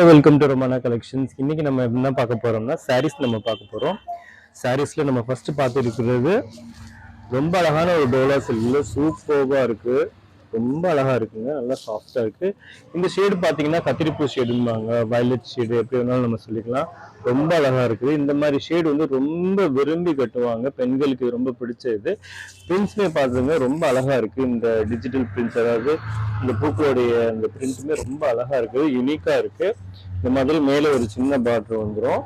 Welcome to ரொமானா collections. இன்னைக்கு நம்ம என்ன பார்க்க போறோம்னா சாரீஸ் நம்ம பார்க்க போறோம். சாரீஸ்ல நம்ம ஃபர்ஸ்ட் பார்த்து இருக்கிறது ரொம்ப அழகான ஒரு டோலா சில்க்ல சூப்பர்வா இருக்கு. ரொம்ப அழகா இருக்குங்க, நல்லா சாஃப்டா இருக்கு. இந்த ஷேடு பார்த்தீங்கன்னா கத்திரிப்பூ ஷேடும்பாங்க, வயலட் ஷேடு எப்படி வேணாலும் நம்ம சொல்லிக்கலாம். ரொம்ப அழகா இருக்குது. இந்த மாதிரி ஷேடு வந்து ரொம்ப விரும்பி கட்டுவாங்க, பெண்களுக்கு ரொம்ப பிடிச்ச இது. பிரிண்ட்ஸுமே பார்த்துங்க ரொம்ப அழகா இருக்கு. இந்த டிஜிட்டல் பிரிண்ட்ஸ், அதாவது இந்த பூக்களுடைய இந்த பிரிண்ட்டுமே ரொம்ப அழகா இருக்கு, யூனிக்கா இருக்கு. இந்த மாதிரி மேலே ஒரு சின்ன பார்டர் வந்துடும்,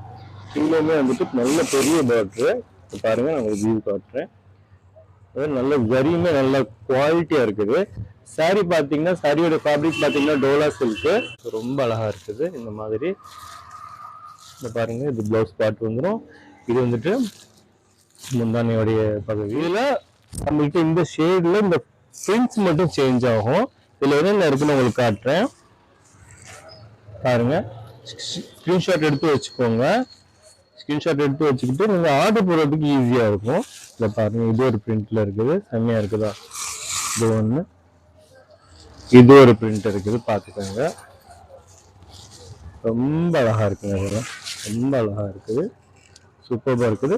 கீழேயுமே வந்துட்டு நல்ல பெரிய பார்டரு. பாருங்க, நான் உங்களுக்கு வியூ காட்டுறேன். நல்ல ஜரியுமே நல்ல குவாலிட்டியா இருக்குது. சாரி பாத்தீங்கன்னா, சாரியோட ஃபேப்ரிக் பாத்தீங்கன்னா டோலா சில்க், ரொம்ப அழகா இருக்குது. இந்த மாதிரி இந்த பாருங்க, இது பிளவுஸ் பார்ட் வந்துடும். இது வந்துட்டு முந்தானையோடைய பகுதி. இதுல நம்மளுக்கு இந்த ஷேட்ல இந்த பிரிண்ட்ஸ் மட்டும் சேஞ்ச் ஆகும். இதுல என்னென்ன இருக்குன்னு உங்களுக்கு காட்டுறேன் பாருங்க. ஸ்கிரீன்ஷாட் எடுத்து வச்சுக்கோங்க. ஸ்கிரீன்ஷாட் எடுத்து வச்சுக்கிட்டு நீங்கள் ஆர்டர் போடுறதுக்கு ஈஸியாக இருக்கும். இதை பாருங்க, இது ஒரு பிரிண்ட்ல இருக்குது, செம்மையா இருக்குதா. இது ஒன்று, இது ஒரு பிரிண்ட் இருக்குது, பார்த்துக்கோங்க. ரொம்ப அழகா இருக்குங்க, இதெல்லாம் ரொம்ப அழகா இருக்குது, சூப்பராக இருக்குது.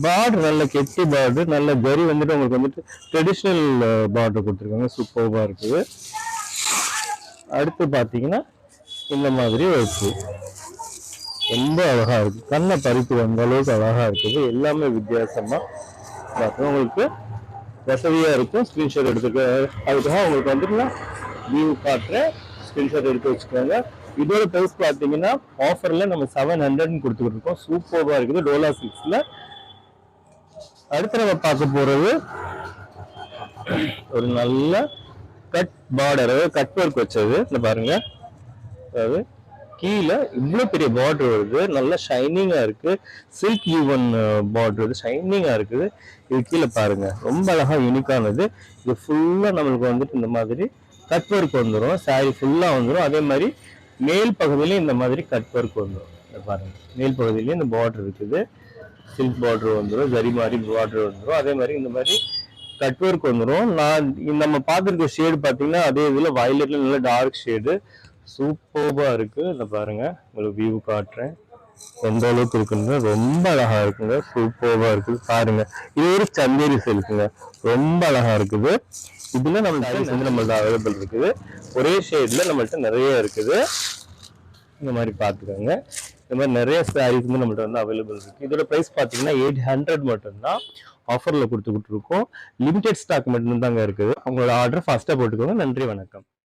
பார்டர் நல்ல கெட்டி பார்டர், நல்ல ஜரி வந்துட்டு உங்களுக்கு வந்துட்டு ட்ரெடிஷ்னல் பார்டர் கொடுத்துருக்காங்க, சூப்பராக இருக்குது. அடுத்து பார்த்தீங்கன்னா இந்த மாதிரி ஒரு பூ ரொம்ப அழகா இருக்கு, கண்ணை பறிப்பு வந்த அளவுக்கு அழகா இருக்குது. எல்லாமே வித்தியாசமா உங்களுக்கு வசதியா இருக்கும். ஸ்கிரீன்ஷாட் எடுத்துக்க, அதுக்காக உங்களுக்கு வந்துட்டு வியூ காட்டுறேன், ஸ்கிரீன்ஷாட் எடுத்து வச்சுக்கோங்க. இதோட பிரைஸ் பார்த்தீங்கன்னா ஆஃபர்ல நம்ம 700 கொடுத்துக்கிட்டு இருக்கோம். சூப்பராக இருக்குது, டோலா சில்க்ஸ்ல. அடுத்து நம்ம பார்க்க போறது ஒரு நல்ல கட் பார்டர், கட் ஒர்க் வச்சது. இந்த பாருங்க, அதாவது கீழே இவ்வளோ பெரிய பார்டர் வருது, நல்லா ஷைனிங்கா இருக்கு. சில்க் ஈவன் பார்டர் வருது, ஷைனிங்கா இருக்குது. இது கீழே பாருங்க, ரொம்ப அழகா யூனிக்கானது. இது ஃபுல்லா நம்மளுக்கு வந்துட்டு இந்த மாதிரி கட் ஒர்க் வந்துடும், சாரி ஃபுல்லா வந்துடும். அதே மாதிரி மேல் பகுதியிலையும் இந்த மாதிரி கட் ஒர்க் வந்துடும். இந்த பாருங்க, மேல் பகுதியிலையும் இந்த பார்டர் இருக்குது, சில்க் பார்டர் வந்துடும், ஜரி மாதிரி பார்டர் வந்துடும். அதே மாதிரி இந்த மாதிரி கட் ஒர்க் வந்துடும். நம்ம பார்த்துருக்க ஷேடு பார்த்தீங்கன்னா அதே இதில் வயலட்ல நல்ல டார்க் ஷேடு, சூப்பர்பா இருக்கு. இந்த பாருங்க, உங்களுக்கு வியூ காட்டுறேன் எந்த அளவுக்கு இருக்குங்க, ரொம்ப அழகா இருக்குங்க, சூப்பர்பா இருக்குது. பாருங்க, இது ஒரு சந்தேரி சில்க்குங்க, ரொம்ப அழகா இருக்குது. இதுல நம்ம சாரீஸ் வந்து நம்மள்ட்ட அவைலபிள் இருக்குது, ஒரே ஷேட்ல நம்மள்ட்ட நிறைய இருக்குது. இந்த மாதிரி பார்த்துக்கோங்க, இந்த மாதிரி நிறைய சாரீஸ் வந்து நம்மள்ட்ட வந்து அவைலபிள் இருக்கு. இதோட ப்ரைஸ் பார்த்தீங்கன்னா 800 மட்டும்தான் ஆஃபர்ல கொடுத்துக்கிட்டு இருக்கோம். லிமிடெட் ஸ்டாக் மட்டும்தாங்க இருக்குது. உங்களோட ஆர்டர் ஃபாஸ்ட்டாக போட்டுக்கோங்க. நன்றி, வணக்கம்.